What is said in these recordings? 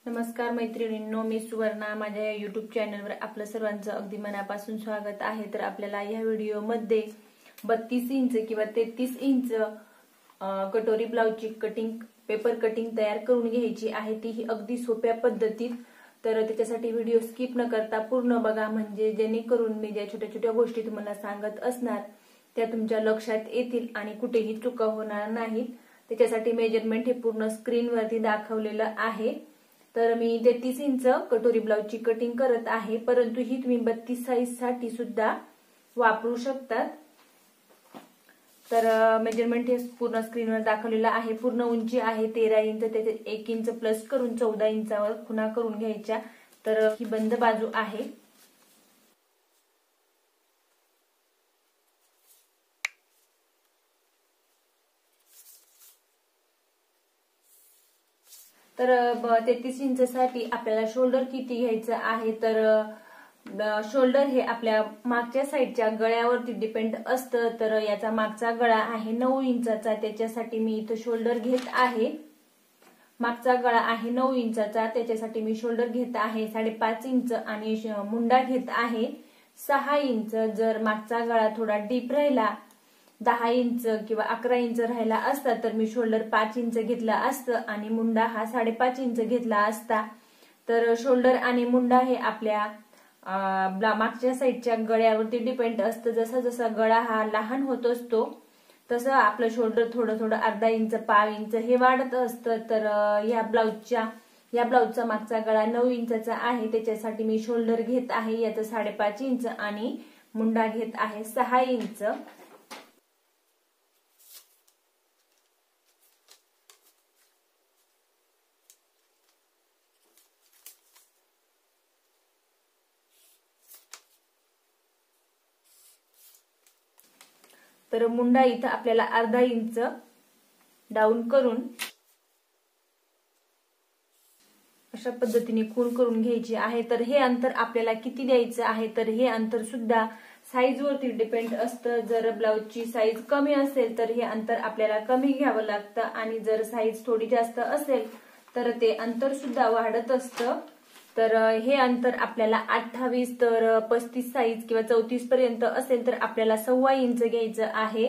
नमस्कार मैत्रिणींनो, मी सुवर्णा. माझ्या YouTube चॅनलवर आपलं सर्वांचं अगदी मनापासून स्वागत आहे. तर आपल्याला या व्हिडिओमध्ये 32 इंच किंवा 33 इंच कटोरी ब्लाउजची पेपर कटिंग तयार करून घ्यायची आहे. तीही अगदी सोप्या पद्धतीत. तर त्याच्यासाठी व्हिडिओ स्किप न करता पूर्ण बघा, म्हणजे जेणेकरून मी ज्या छोट्या छोट्या गोष्टी तुम्हाला सांगत असणार त्या तुमच्या लक्षात येतील आणि कुठेही चुका होणार नाहीत. त्याच्यासाठी मेजरमेंट हे पूर्ण स्क्रीनवरती दाखवलेलं आहे. तर मी 33 इंच कटोरी ब्लाउजची कटिंग करत आहे, परंतु ही तुम्ही 32 साईज साठी सुद्धा वापरू शकतात. तर मेजरमेंट हे पूर्ण स्क्रीनवर दाखवलेलं आहे. पूर्ण उंची आहे 13 इंच, त्याचे 1 इंच प्लस करून 14 इंचावर खुणा करून घ्यायच्या. तर ही बंद बाजू आहे. तर 33 इंच साठी आपल्याला शोल्डर किती घ्यायचं आहे, तर शोल्डर हे आपल्या मागच्या साईडच्या गळ्यावरती डिपेंड असतं. तर याचा मागचा गळा आहे 9 इंचाचा, त्याच्यासाठी मी इथं शोल्डर घेत आहे. मागचा गळा आहे 9 इंचाचा, त्याच्यासाठी मी शोल्डर घेत आहे 5.5 इंच आणि मुंडा घेत आहे 6 इंच. जर मागचा गळा थोडा डीप राहिला, 10 इंच किंवा 11 इंच राहिला असता, तर मी शोल्डर 5 इंच घेतला असतं आणि मुंडा हा 5.5 इंच घेतला असता. तर शोल्डर आणि मुंडा हे आपल्या मागच्या साईडच्या गळ्यावरती डिपेंड असतं. जसा जसा गळा हा लहान होत असतो तसं आपलं शोल्डर थोडं थोडं अर्धा इंच, पाव इंच हे वाढत असतं. तर या ब्लाउजचा मागचा गळा 9 इंचाचा आहे, त्याच्यासाठी मी शोल्डर घेत आहे याचं 5.5 इंच आणि मुंडा घेत आहे 6 इंच. तर मुंडा इथं आपल्याला अर्धा इंच डाऊन करून अशा पद्धतीने खूण करून घ्यायची आहे. तर हे अंतर आपल्याला किती द्यायचं आहे, तर हे अंतर सुद्धा साईज वरती डिपेंड असतं. जर ब्लाउजची साईज कमी असेल तर हे अंतर आपल्याला कमी घ्यावं लागतं आणि जर साईज थोडी जास्त असेल तर ते अंतर सुद्धा वाढत असतं. तर हे अंतर आपल्याला 28 तर 35 साईज किंवा 34 पर्यंत असेल तर आपल्याला 1.25 इंच घ्यायचं आहे.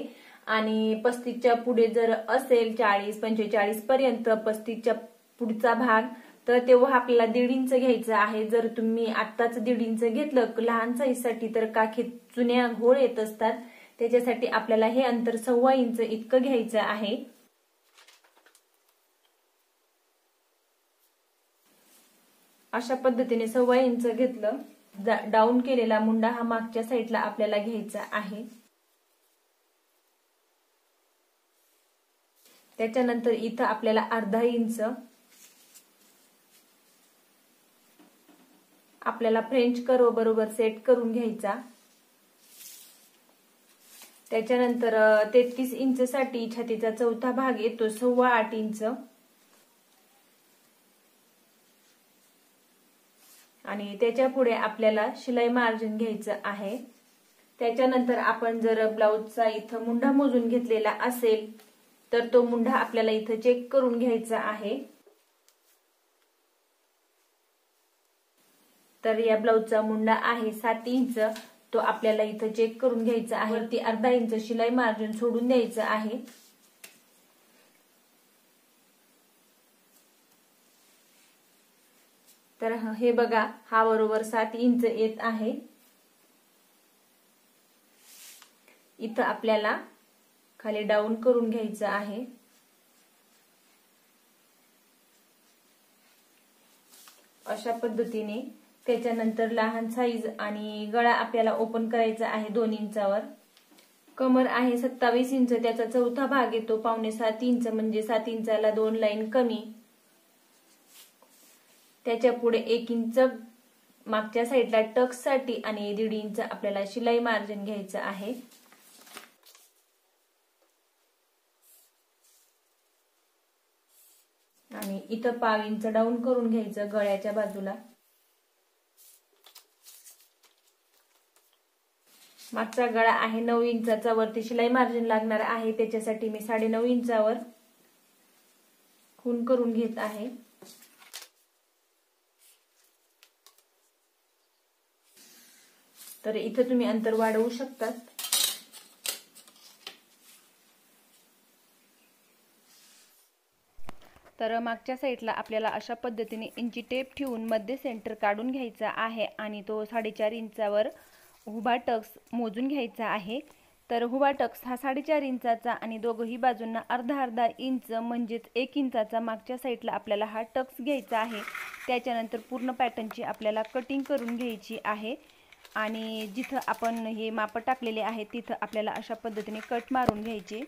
आणि 35च्या पुढे जर असेल 40-45 पर्यंत 35च्या पुढचा भाग, तर तेव्हा आपल्याला 1.5 इंच घ्यायचं आहे. जर तुम्ही आत्ताच 1.5 इंच घेतलं लहान साईज साठी तर काखेत जुन्या घोळ येत असतात, त्याच्यासाठी आपल्याला हे अंतर 1.25 इंच इतकं घ्यायचं आहे. अशा पद्धतीने 1.25 इंच घेतलं. डाऊन केलेला मुंडा हा मागच्या साईडला आपल्याला घ्यायचा आहे. त्याच्यानंतर इथं आपल्याला अर्धा इंच आपल्याला फ्रेंच कर्व बरोबर सेट करून घ्यायचा. त्याच्यानंतर 33 इंच साठी छातीचा चौथा भाग येतो 8.25 इंच आणि त्याच्या पुढे आपल्याला शिलाई मार्जिन घ्यायचं आहे. त्याच्यानंतर आपण जर ब्लाउजचा इथं मुंडा मोजून घेतलेला असेल तर तो मुंडा आपल्याला इथं चेक करून घ्यायचा आहे. तर या ब्लाउजचा मुंडा आहे 7 इंच, तो आपल्याला इथं चेक करून घ्यायचा आहे. ती अर्धा इंच शिलाई मार्जिन सोडून द्यायचं आहे. तर हे बघा, हा बरोबर 7 इंच येत आहे. इथं आपल्याला खाली डाऊन करून घ्यायचं आहे. अशा पद्धतीने. त्याच्यानंतर लहान साईज आणि गळा आपल्याला ओपन करायचा आहे 2 इंचावर. कमर आहे 27 इंच, त्याचा चौथा भाग येतो 5.25 इंच, म्हणजे 7 इंचाला 2 लाईन कमी. त्याच्या पुढे 1 इंच मागच्या साईडला टक्स साठी आणि 1.5 इंच आपल्याला शिलाई मार्जिन घ्यायचं आहे. आणि इथं 1/2 इंच डाऊन करून घ्यायचं गळ्याच्या बाजूला. मागचा गळा आहे 9 इंचाचा, वरती शिलाई मार्जिन लागणार आहे, त्याच्यासाठी मी 9.5 इंचावर खूण करून घेत आहे. तर इथं तुम्ही अंतर वाढवू शकतात. तर मागच्या साईडला आपल्याला अशा पद्धतीने इंची टेप ठेवून मध्ये सेंटर काढून घ्यायचा आहे आणि तो 4.5 इंचावर उभा टक्स मोजून घ्यायचा आहे. तर उभा टक्स हा 4.5 इंचाचा आणि दोघही बाजूंना अर्धा इंच म्हणजेच 1 इंचाचा मागच्या साईडला आपल्याला हा टक्स घ्यायचा आहे. त्याच्यानंतर पूर्ण पॅटर्नची आपल्याला कटिंग करून घ्यायची आहे आणि जिथं आपण हे माप टाकलेले आहे तिथं आपल्याला अशा पद्धतीने कट मारून घ्यायचे.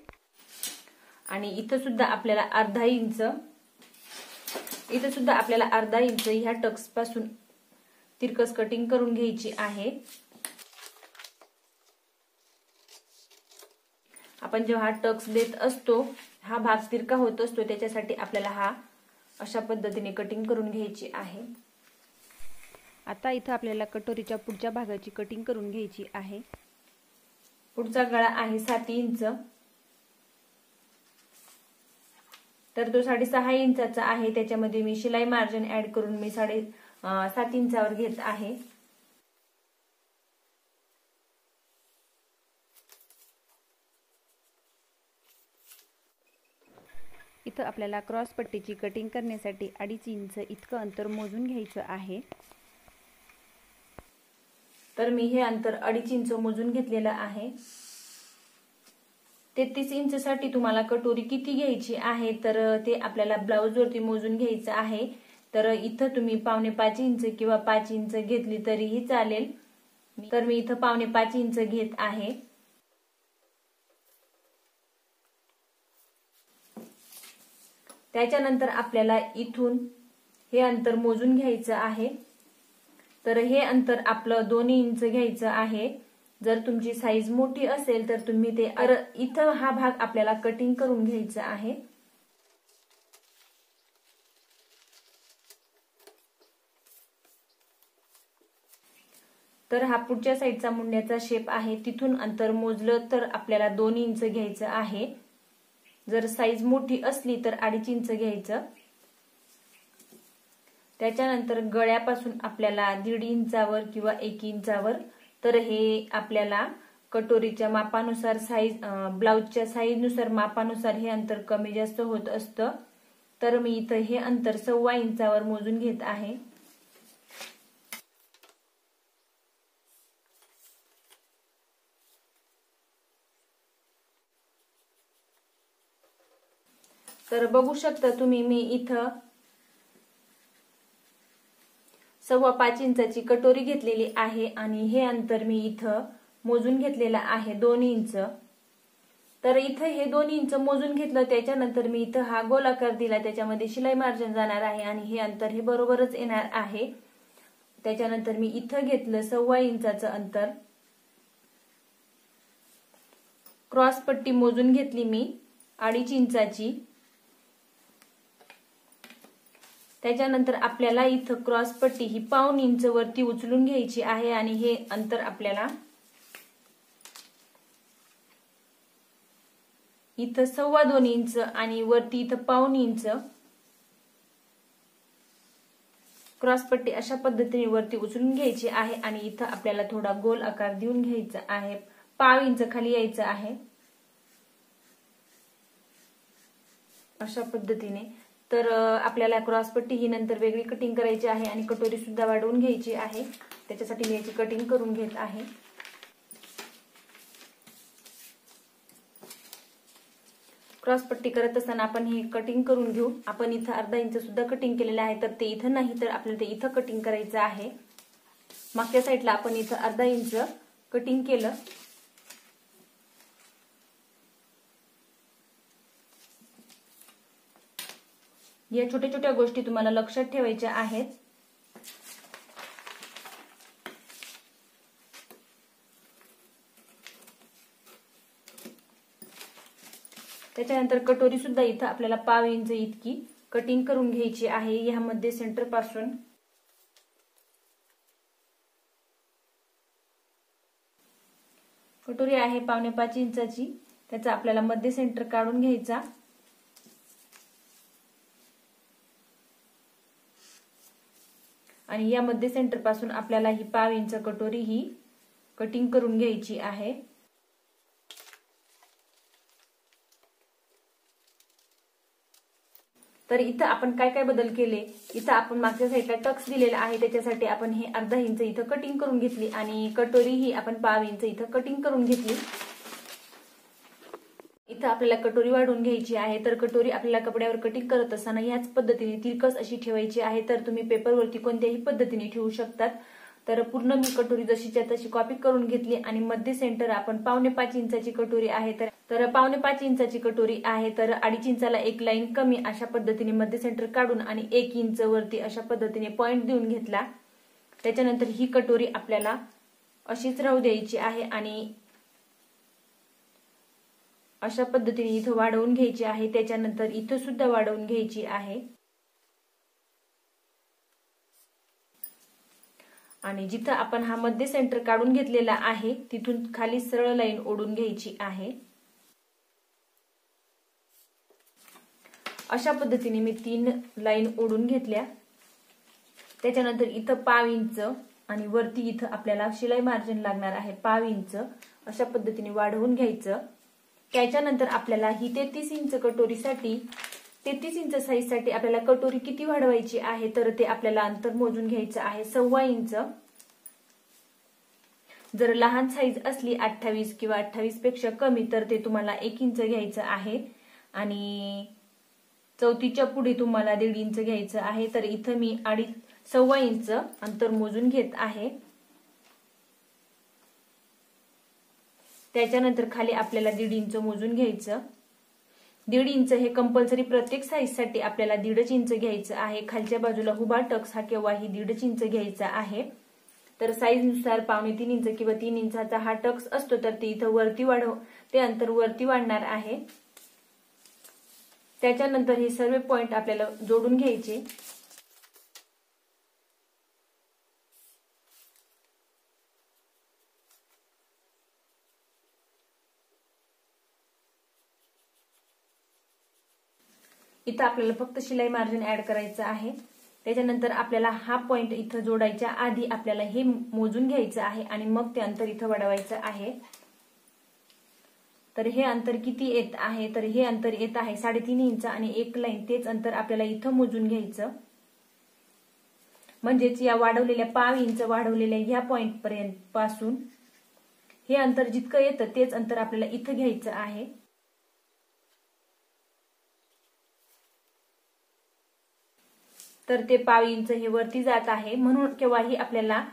आणि इथं सुद्धा आपल्याला अर्धा इंच ह्या टक्स पासून तिरकस कटिंग करून घ्यायची आहे. आपण जेव्हा टक्स देत असतो हा भाग तिरका होत असतो, त्याच्यासाठी आपल्याला हा अशा पद्धतीने कटिंग करून घ्यायची आहे. आता इथं आपल्याला कटोरीच्या पुढच्या भागाची कटिंग करून घ्यायची आहे. पुढचा गळा आहे 7 इंच, तर तो 6.5 इंचाचा आहे. त्याच्यामध्ये मी शिलाई मार्जिन ऍड करून मी 7.5 इंचावर घेत आहे. इथं आपल्याला क्रॉस पट्टीची कटिंग करण्यासाठी 2.5 इंच इतकं अंतर मोजून घ्यायचं आहे. तर मी हे अंतर 2.5 इंच मोजून घेतलेलं आहे. 33 इंच साठी तुम्हाला कटोरी किती घ्यायची आहे तर ते आपल्याला ब्लाऊज वरती मोजून घ्यायचं आहे. तर इथं तुम्ही 5.25 इंच किंवा 5 इंच घेतली तरीही चालेल. तर मी इथं 5.25 इंच घेत आहे. त्याच्यानंतर आपल्याला इथून हे अंतर मोजून घ्यायचं आहे. तर हे अंतर आपलं 2 इंच घ्यायचं आहे. जर तुमची साईज मोठी असेल तर तुम्ही ते इथं हा भाग आपल्याला कटिंग करून घ्यायचा आहे. तर हा पुढच्या साईडचा मुंड्याचा शेप आहे, तिथून अंतर मोजलं तर आपल्याला 2 इंच घ्यायचं आहे. जर साईज मोठी असली तर 2.5 इंच घ्यायचं. त्याच्यानंतर गळ्यापासून आपल्याला 1.5 इंचावर किंवा 1 इंचावर, तर हे आपल्याला कटोरीच्या मापानुसार ब्लाऊजच्या साईज नुसार मापानुसार हे अंतर कमी जास्त होत असतं. तर मी इथं हे अंतर 1.25 इंचावर मोजून घेत आहे. तर बघू शकता तुम्ही मी इथं 5.25 इंचाची कटोरी घेतलेली आहे आणि हे अंतर मी इथं मोजून घेतलेलं आहे 2 इंच. तर इथं हे 2 इंच मोजून घेतलं. त्याच्यानंतर मी इथं हा गोलाकार दिला, त्याच्यामध्ये शिलाई मार्जिन जाणार आहे आणि हे अंतर हे बरोबरच येणार आहे. त्याच्यानंतर मी इथं घेतलं 1.25 इंचाचं अंतर. क्रॉस पट्टी मोजून घेतली मी 2.5 इंचाची. त्याच्यानंतर आपल्याला इथं क्रॉस पट्टी ही 1.25 इंच वरती उचलून घ्यायची आहे आणि हे अंतर आपल्याला इथं 2.25 इंच आणि वरती इथं 1.25 इंच क्रॉस पट्टी अशा पद्धतीने वरती उचलून घ्यायची आहे आणि इथं आपल्याला थोडा गोल आकार देऊन घ्यायचा आहे. 1.5 इंच खाली यायचं आहे अशा पद्धतीने. तर आपल्याला क्रॉस पट्टी ही नंतर वेगळी कटिंग करायची आहे आणि कटोरी सुद्धा वाढवून घ्यायची आहे. त्याच्यासाठी मी याची कटिंग करून घेत आहे. क्रॉस पट्टी करत असताना आपण हे कटिंग करून घेऊ. आपण इथं 1/2 इंच सुद्धा कटिंग केलेलं आहे, तर ते इथं नाही तर आपल्याला ते इथं कटिंग करायचं आहे. मागच्या साईडला आपण इथं 1/2 इंच कटिंग केलं. या छोट्या छोट्या गोष्टी तुम्हाला लक्षात ठेवायच्या आहेत. त्याच्यानंतर कटोरी सुद्धा इथं आपल्याला 1/2 इंच इतकी कटिंग करून घ्यायची आहे. यामध्ये सेंटर पासून कटोरी आहे 5.25 इंचाची, त्याचा आपल्याला मध्ये सेंटर काढून घ्यायचा. आणि या मध्ये सेंटर पासून आपल्याला ही 1/2 इंच कटोरी ही कटिंग करून घ्यायची आहे। तर इथं आपण काय काय बदल केले, इथं आपण मागच्या साईडला टक्स दिलेला आहे त्याच्यासाठी आपण हे अर्धा इंच इथं कटिंग करून घेतली आणि कटोरी ही आपण 1/2 इंच इथं कटिंग करून घेतली। इथं आपल्याला कटोरी वाढवून घ्यायची आहे। तर कटोरी आपल्याला कपड्यावर कटिंग करत असताना याच पद्धतीने तिरकस अशी ठेवायची आहे। तर तुम्ही पेपरवरती कोणत्याही पद्धतीने ठेवू शकतात। तर पूर्ण मी कटोरी जशीच्या तशी कॉपी करून घेतली आणि मध्ये सेंटर आपण 5.5 इंचाची कटोरी आहे। तर 5.5 इंचाची कटोरी आहे। तर 2.5 इंचाला एक लाईन कमी अशा पद्धतीने मध्ये सेंटर काढून आणि 1 इंच वरती अशा पद्धतीने पॉइंट देऊन घेतला। त्याच्यानंतर ही कटोरी आपल्याला अशीच राहू द्यायची आहे आणि अशा पद्धतीने इथं वाढवून घ्यायची आहे। त्याच्यानंतर इथं सुद्धा वाढवून घ्यायची आहे आणि जिथं आपण हा मध्ये सेंटर काढून घेतलेला आहे तिथून खाली सरळ लाईन ओढून घ्यायची आहे। अशा पद्धतीने मी 3 लाईन ओढून घेतल्या। त्याच्यानंतर इथं 1/2 इंच आणि वरती इथं आपल्याला शिलाई मार्जिन लागणार आहे 1/2 इंच अशा पद्धतीने वाढवून घ्यायचं। त्याच्यानंतर आपल्याला ही 33 इंच कटोरीसाठी 33 इंच साईज साठी आपल्याला कटोरी किती वाढवायची आहे तर ते आपल्याला अंतर मोजून घ्यायचं आहे 1.25 इंच। जर लहान साईज असली 28 किंवा 28 पेक्षा कमी तर ते तुम्हाला 1 इंच घ्यायचं आहे आणि चौथीच्या पुढे तुम्हाला 1.5 इंच घ्यायचं आहे। तर इथं मी 2.25 इंच अंतर मोजून घेत आहे। त्याच्यानंतर खाली आपल्याला 1.5 इंच मोजून घ्यायचं। 1.5 इंच हे कंपल्सरी प्रत्येक साईज साठी आपल्याला 1.5 इंच घ्यायचं आहे। खालच्या बाजूला उभा टक्स हा केव्हाही 1.5 इंच घ्यायचा आहे। तर साईज नुसार 2.25 इंच किंवा 3 इंचाचा हा टक्स असतो तर ते इथं वरती ते अंतर वरती वाढणार आहे। त्याच्यानंतर हे सर्व पॉइंट आपल्याला जोडून घ्यायचे। इथं आपल्याला फक्त शिलाई मार्जिन ऍड करायचं आहे। त्याच्यानंतर आपल्याला हा पॉइंट इथं जोडायच्या आधी आपल्याला हे मोजून घ्यायचं आहे आणि मग ते अंतर इथं वाढवायचं आहे। तर हे अंतर किती येत आहे तर हे अंतर येत आहे 3.5 इंच आणि एक लाईन तेच अंतर आपल्याला इथं मोजून घ्यायचं। म्हणजेच या वाढवलेल्या 1/2 इंच वाढवलेल्या ह्या पॉइंट पर्यंत पासून हे अंतर जितकं येतं तेच अंतर आपल्याला इथं घ्यायचं आहे। तर ते 1/2 इंच हे वरती जात आहे म्हणून केव्हाही आपल्याला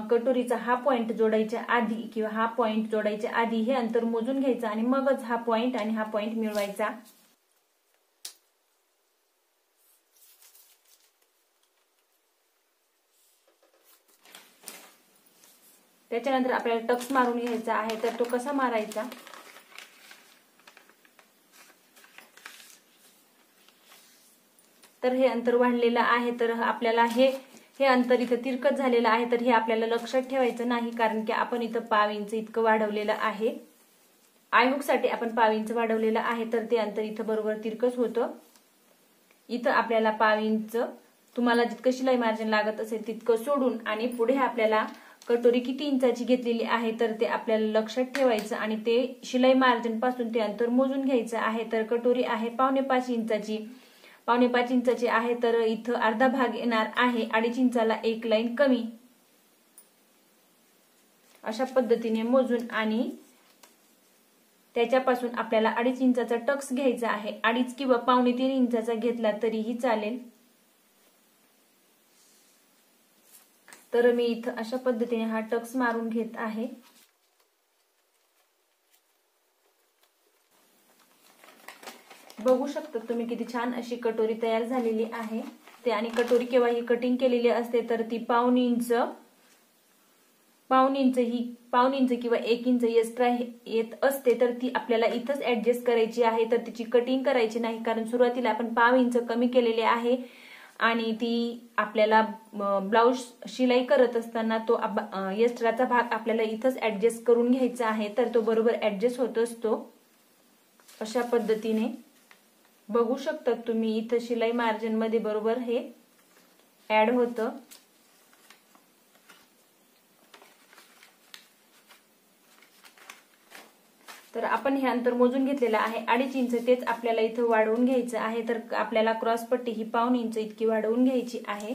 कटोरीचा हा पॉइंट जोडायच्या आधी किंवा हा पॉइंट जोडायच्या आधी हे अंतर मोजून घ्यायचं आणि मगच हा पॉइंट आणि हा पॉइंट मिळवायचा। त्याच्यानंतर आपल्याला टक्स मारून घ्यायचा आहे। तर तो कसा मारायचा तर हे अंतर वाढलेलं आहे तर आपल्याला हे अंतर इथं तिरकत झालेलं आहे तर हे आपल्याला लक्षात ठेवायचं नाही कारण की आपण इथं 1/2 इंच इतकं वाढवलेलं आहे। आय हुक साठी आपण 1/2 इंच वाढवलेलं आहे तर ते अंतर इथं बरोबर तिरकच होतं। इथं आपल्याला 1/2 इंच तुम्हाला जितकं शिलाई मार्जिन लागत असेल तितकं सोडून आणि पुढे आपल्याला कटोरी किती इंचाची घेतलेली आहे तर ते आपल्याला लक्षात ठेवायचं आणि ते शिलाई मार्जिन पासून ते अंतर मोजून घ्यायचं आहे। तर कटोरी आहे 5.5 इंचाची 5.5 इंचाची आहे तर इथं अर्धा भाग येणार आहे 2.5 इंचाला एक लाईन कमी अशा पद्धतीने मोजून आणि त्याच्यापासून आपल्याला 2.5 इंचाचा टक्स घ्यायचा आहे। 2.5 किंवा 2.25 इंचाचा घेतला तरीही चालेल। तर मी इथं अशा पद्धतीने हा टक्स मारून घेत आहे। बघू शकता तुम्ही किती छान अशी कटोरी तयार झालेली आहे ते आणि कटोरी केव्हाही कटिंग केलेली असते तर ती 1/2 इंच किंवा 1 इंच एक्स्ट्रा येत असते तर ती आपल्याला इथंच ऍडजस्ट करायची आहे। तर तिची कटिंग करायची नाही कारण सुरुवातीला आपण 1/2 इंच कमी केलेले आहे आणि ती आपल्याला ब्लाउज शिलाई करत असताना तो एक्स्ट्राचा भाग आपल्याला इथंच ऍडजस्ट करून घ्यायचा आहे तर तो बरोबर ऍडजस्ट होत असतो। अशा पद्धतीने बघू शकता तुम्ही इथं शिलाई मार्जिन मध्ये बरोबर हे ऍड होतं। तर आपण हे अंतर मोजून घेतलेलं आहे 2.5 इंच, तेच आपल्याला इथं वाढवून घ्यायचं आहे. तर आपल्याला क्रॉस पट्टी ही 1.5 इंच इतकी वाढवून घ्यायची आहे.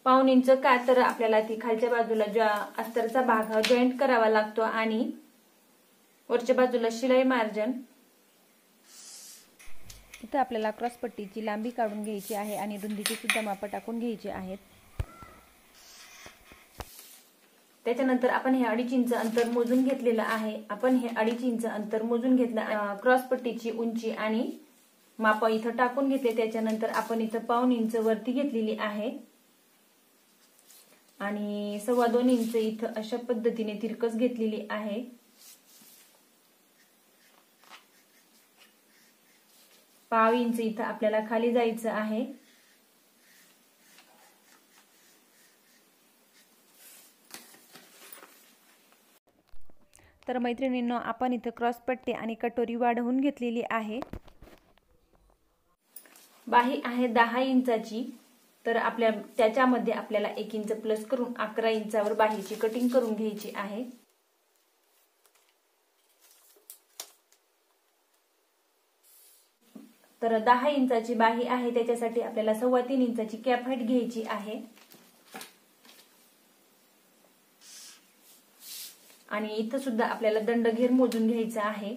1.5 इंच का, तर आपल्याला ती खालच्या बाजूला अस्तरचा भाग जॉईंट करावा लागतो आणि वरच्या बाजूला शिलाई मार्जिन. इथं आपल्याला क्रॉस पट्टीची लांबी काढून घ्यायची आहे आणि रुंदीची सुद्धा माप टाकून घ्यायची आहेत. त्याच्यानंतर आपण हे 2.5 इंच अंतर मोजून घेतलेलं आहे. आपण हे 2.5 इंच अंतर मोजून घेतलं. क्रॉस पट्टीची उंची आणि माप इथं टाकून घेतले. त्याच्यानंतर आपण इथं 1.5 इंच वरती घेतलेली आहे आणि 2.25 इंच इथं अशा पद्धतीने तिरकस घेतलेली आहे. पाव इंच इथं आपल्याला खाली जायचं आहे. तर मैत्रिणींनो, आपण इथं क्रॉस पट्टी आणि कटोरी वाढवून घेतलेली आहे. बाही आहे 10 इंचाची. तर त्याच्यामध्ये आपल्याला 1 इंच प्लस करून 11 इंचावर बाहीची कटिंग करून घ्यायची आहे. तर 10 इंचाची बाही आहे, त्याच्यासाठी आपल्याला 3.25 इंचाची कॅप हाईट घ्यायची आहे. आणि इथं सुद्धा आपल्याला दंडघेर मोजून घ्यायचा आहे.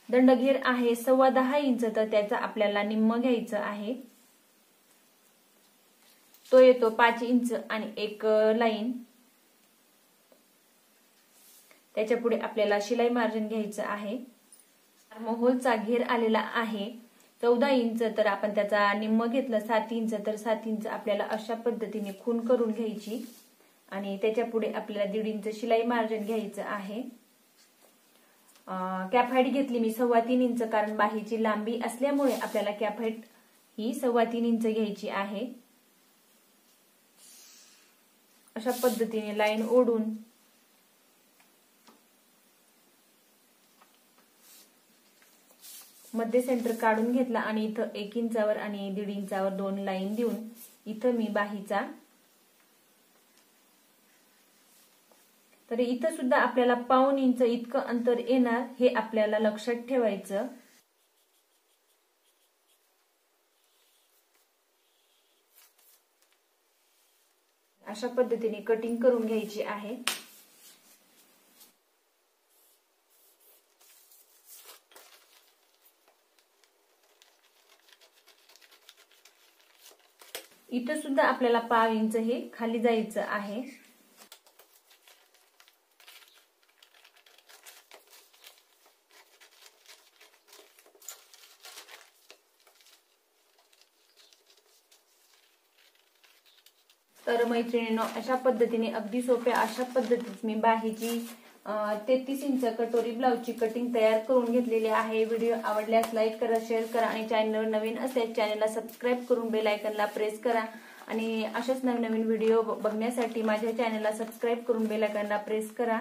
दंडघेर आहे 10.25 इंच, तर त्याचा आपल्याला निम्म घ्यायचं आहे. तो येतो 5 इंच आणि एक लाईन. त्याच्या पुढे आपल्याला शिलाई मार्जिन घ्यायचं आहे. होलचा घेर आलेला आहे 14 इंच, तर आपण त्याचा निम्म घेतलं 7 इंच. तर 7 इंच आपल्याला अशा पद्धतीने खूण करून घ्यायची आणि त्याच्या पुढे आपल्याला 1.5 इंच शिलाई मार्जिन घ्यायचं आहे. कॅप हाईट घेतली मी 3.25 इंच, कारण बाहीची लांबी असल्यामुळे आपल्याला कॅप हाईट ही 3.25 इंच घ्यायची आहे. अशा पद्धतीने लाईन ओढून मध्ये सेंटर काढून घेतला आणि इथं 1 इंचावर आणि 1.5 इंचावर 2 लाईन देऊन इथं मी बाहीचा. तर इथं सुद्धा आपल्याला 1.5 इंच इतकं अंतर येणार, हे आपल्याला लक्षात ठेवायचं. अशा पद्धतीने कटिंग करून घ्यायची आहे. इथं सुद्धा आपल्याला 1.5 इंच हे खाली जायचं आहे. तर मैत्रिणींनो, अशा पद्धतीने अगदी सोप्या अशा पद्धतीत मी बाहीची 33 इंच कटोरी ब्लाउजची कटिंग तयार करून घेतलेली आहे. व्हिडिओ आवडल्यास लाईक करा, शेअर करा आणि चॅनलवर नवीन असेल चॅनलला सबस्क्राईब करून बेल आयकॉनला प्रेस करा. आणि अशाच नवीन व्हिडिओ बघण्यासाठी माझ्या चॅनलला सबस्क्राईब करून बेल आयकॉनला प्रेस करा.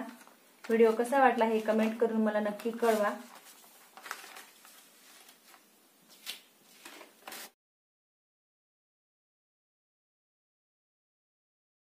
व्हिडिओ कसा वाटला हे कमेंट करून मला नक्की कळवा.